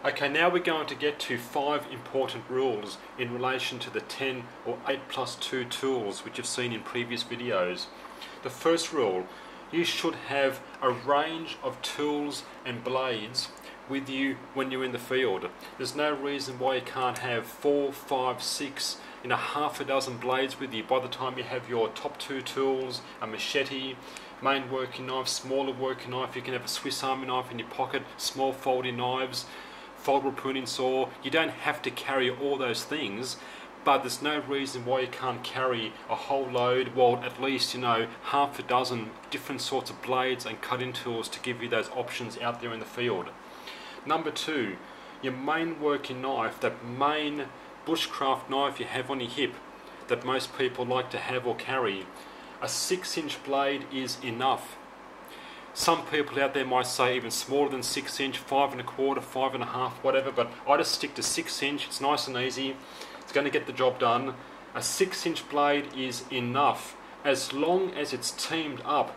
Okay, now we're going to get to 5 important rules in relation to the 10 or 8+2 tools which you've seen in previous videos. The first rule, you should have a range of tools and blades with you when you're in the field. There's no reason why you can't have 4, 5, 6, half a dozen blades with you by the time you have your top 2 tools, a machete, main working knife, smaller working knife. You can have a Swiss Army knife in your pocket, small folding knives, foldable pruning saw. You don't have to carry all those things, but there's no reason why you can't carry a whole load, well, at least, half a dozen different sorts of blades and cutting tools to give you those options out there in the field. Number 2, your main working knife, that main bushcraft knife you have on your hip that most people like to have or carry. A 6-inch blade is enough. Some people out there might say even smaller than 6-inch, 5 1/4, 5 1/2, whatever, but I just stick to 6-inch. It's nice and easy. It's going to get the job done. A 6-inch blade is enough, as long as it's teamed up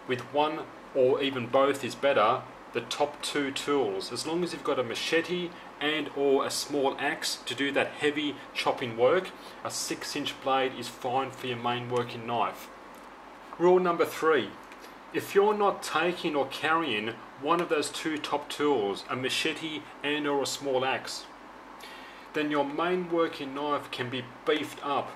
with one or even both is better, the top 2 tools. As long as you've got a machete and or a small axe to do that heavy chopping work, a 6-inch blade is fine for your main working knife. Rule number 3. If you're not taking or carrying one of those 2 top tools, a machete and or a small axe, then your main working knife can be beefed up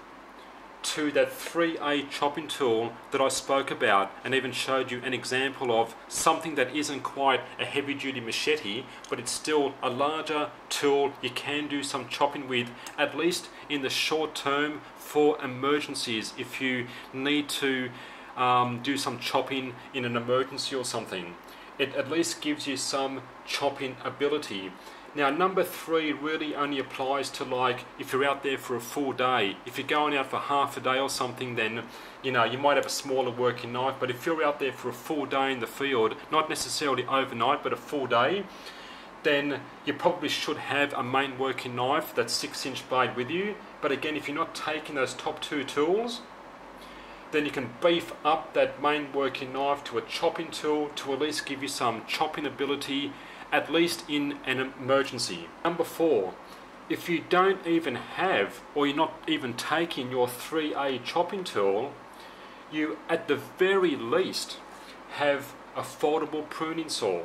to that 3A chopping tool that I spoke about and even showed you an example of, something that isn't quite a heavy duty machete, but it's still a larger tool you can do some chopping with, at least in the short term for emergencies. If you need to do some chopping in an emergency or something, it at least gives you some chopping ability. Now, number 3 really only applies to, like, if you're out there for a full day. If you're going out for half a day or something, then you might have a smaller working knife. But if you're out there for a full day in the field, not necessarily overnight, but a full day, then you probably should have a main working knife, that 6-inch blade with you. But again, if you're not taking those top 2 tools, then you can beef up that main working knife to a chopping tool to at least give you some chopping ability, at least in an emergency. Number 4, if you don't even have, or you're not even taking your 3A chopping tool, you at the very least have a foldable pruning saw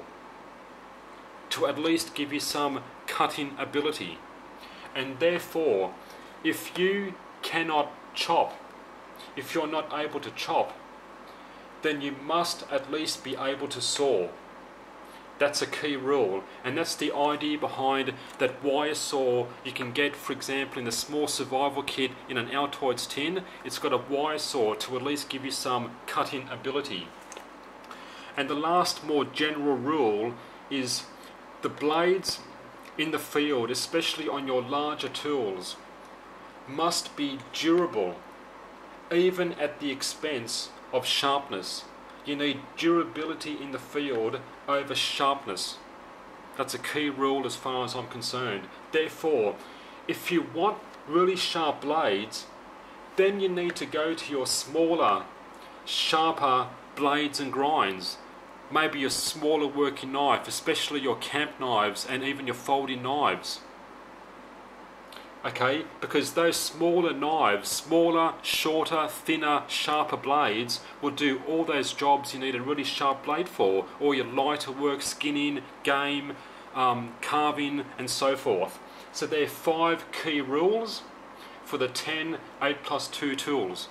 to at least give you some cutting ability. And therefore, if you cannot chop, if you're not able to chop, then you must at least be able to saw. That's a key rule, and that's the idea behind that wire saw you can get, for example, in the small survival kit in an Altoids tin. It's got a wire saw to at least give you some cutting ability. And the last more general rule is the blades in the field, especially on your larger tools, must be durable, even at the expense of sharpness. You need durability in the field over sharpness. That's a key rule as far as I'm concerned. Therefore, if you want really sharp blades, then you need to go to your smaller, sharper blades and grinds. Maybe your smaller working knife, especially your camp knives and even your folding knives. Okay, because those smaller knives, smaller, shorter, thinner, sharper blades will do all those jobs you need a really sharp blade for, or your lighter work, skinning, game, carving, and so forth. So there are 5 key rules for the 10 8+2 tools.